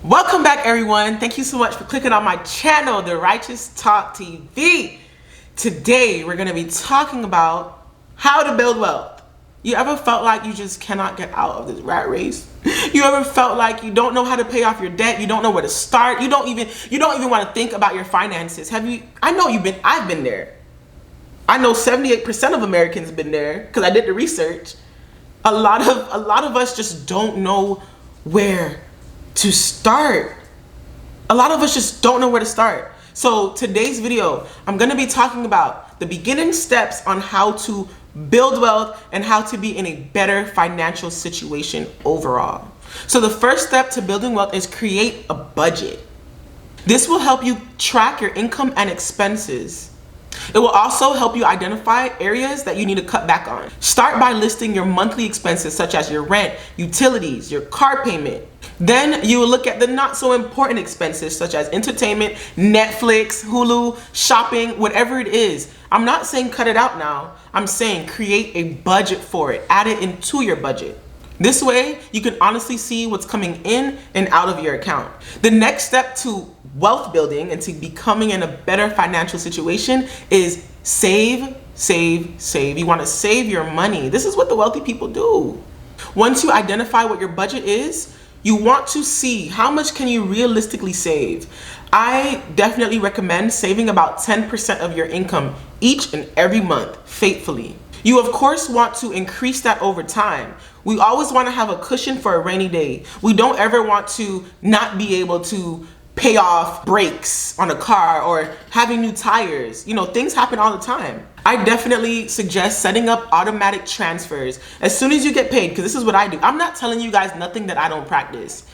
Welcome back, everyone. Thank you so much for clicking on my channel, The Righteous Talk TV. Today, we're going to be talking about how to build wealth. You ever felt like you just cannot get out of this rat race? You ever felt like you don't know how to pay off your debt? You don't know where to start? You don't even want to think about your finances. I've been there. I know 78% of Americans have been there because I did the research. A lot of us just don't know where to start. A lot of us just don't know where to start. So today's video, I'm going to be talking about the beginning steps on how to build wealth and how to be in a better financial situation overall. So the first step to building wealth is create a budget. This will help you track your income and expenses. It will also help you identify areas that you need to cut back on. Start by listing your monthly expenses such as your rent, utilities, your car payment. Then you will look at the not so important expenses such as entertainment, Netflix, Hulu, shopping, whatever it is. I'm not saying cut it out now. I'm saying create a budget for it. Add it into your budget. This way, you can honestly see what's coming in and out of your account. The next step to wealth building and to becoming in a better financial situation is save, save, save. You want to save your money. This is what the wealthy people do. Once you identify what your budget is, you want to see how much can you realistically save. I definitely recommend saving about 10% of your income each and every month faithfully. You of course want to increase that over time. We always want to have a cushion for a rainy day. We don't ever want to not be able to pay off brakes on a car or having new tires. You know, things happen all the time. I definitely suggest setting up automatic transfers as soon as you get paid, because this is what I do. I'm not telling you guys nothing that I don't practice.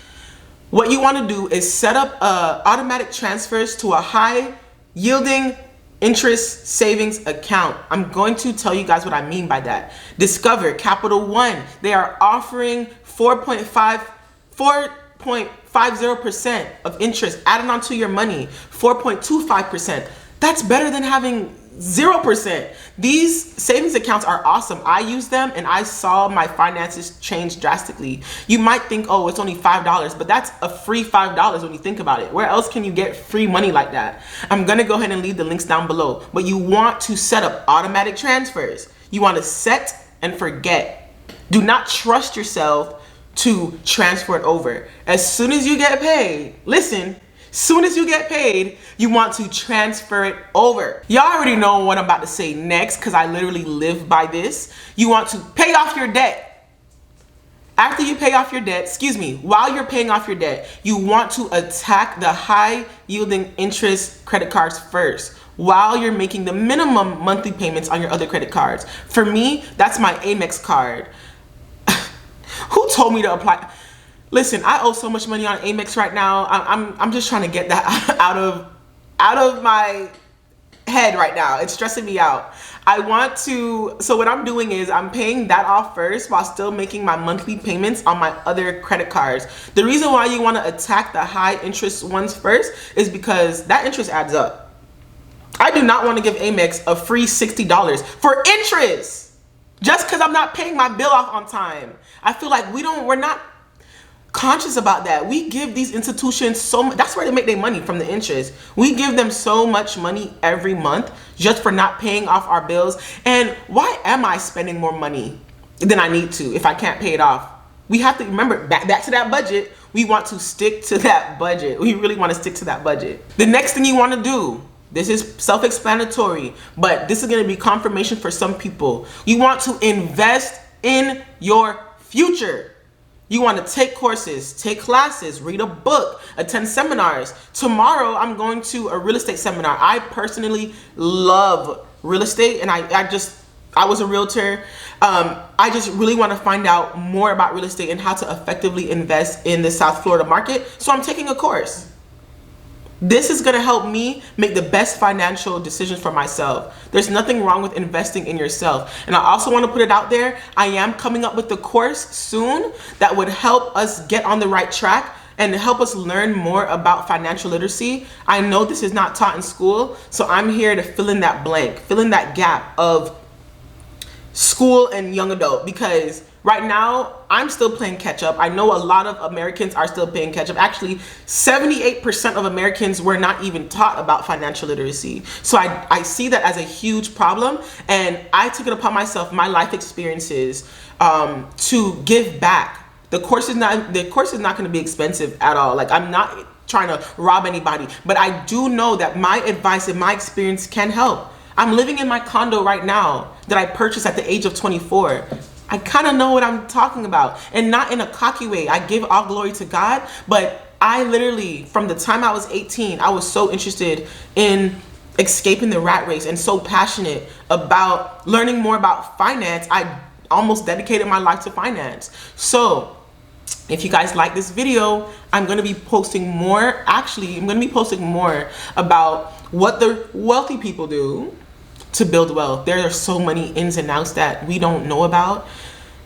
What you want to do is set up automatic transfers to a high yielding interest savings account. I'm going to tell you guys what I mean by that. Discover, Capital One, they are offering 4.50% of interest added onto your money, 4.25%. That's better than having 0%. These savings accounts are awesome. I use them and I saw my finances change drastically. You might think, oh, it's only $5, but that's a free $5 when you think about it. Where else can you get free money like that? I'm gonna go ahead and leave the links down below, but you want to set up automatic transfers. You want to set and forget. Do not trust yourself to transfer it over. As soon as you get paid, listen, soon as you get paid, you want to transfer it over. Y'all already know what I'm about to say next because I literally live by this. You want to pay off your debt. After you pay off your debt, while you're paying off your debt, you want to attack the high yielding interest credit cards first while you're making the minimum monthly payments on your other credit cards. For me, that's my Amex card. Who told me to apply? Listen, I owe so much money on Amex right now. I'm just trying to get that out of my head right now. It's stressing me out. So what I'm doing is I'm paying that off first while still making my monthly payments on my other credit cards. The reason why you want to attack the high interest ones first is because that interest adds up. I do not want to give Amex a free $60 for interest just because I'm not paying my bill off on time. I feel like we're not conscious about that. We give these institutions so much. That's where they make their money, from the interest. We give them so much money every month just for not paying off our bills. And why am I spending more money than I need to if I can't pay it off? We have to remember, back to that budget. We want to stick to that budget. We really want to stick to that budget. The next thing you want to do, this is self-explanatory, but this is going to be confirmation for some people. You want to invest in your future. You want to take courses, take classes, read a book, attend seminars. Tomorrow, I'm going to a real estate seminar. I personally love real estate, and I was a realtor. I just really want to find out more about real estate and how to effectively invest in the South Florida market. So I'm taking a course. This is going to help me make the best financial decisions for myself. There's nothing wrong with investing in yourself. And I also want to put it out there, I am coming up with a course soon that would help us get on the right track and help us learn more about financial literacy. I know this is not taught in school, so I'm here to fill in that blank, fill in that gap of school and young adult, because Right now, I'm still playing catch up. I know a lot of Americans are still playing catch up. Actually, 78% of Americans were not even taught about financial literacy. So I see that as a huge problem, and I took it upon myself, my life experiences, to give back. The course is not going to be expensive at all. Like, I'm not trying to rob anybody, but I do know that my advice and my experience can help. I'm living in my condo right now that I purchased at the age of 24. I kind of know what I'm talking about, and not in a cocky way. I give all glory to God, but I literally, from the time I was 18, I was so interested in escaping the rat race and so passionate about learning more about finance. I almost dedicated my life to finance. So if you guys like this video, I'm going to be posting more. Actually, I'm going to be posting more about what the wealthy people do to build wealth. There are so many ins and outs that we don't know about,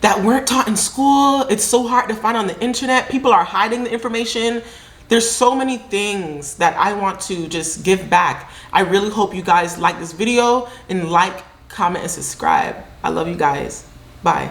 that weren't taught in school. It's so hard to find on the internet. People are hiding the information. There's so many things that I want to just give back. I really hope you guys like this video, and like, comment, and subscribe. I love you guys. Bye.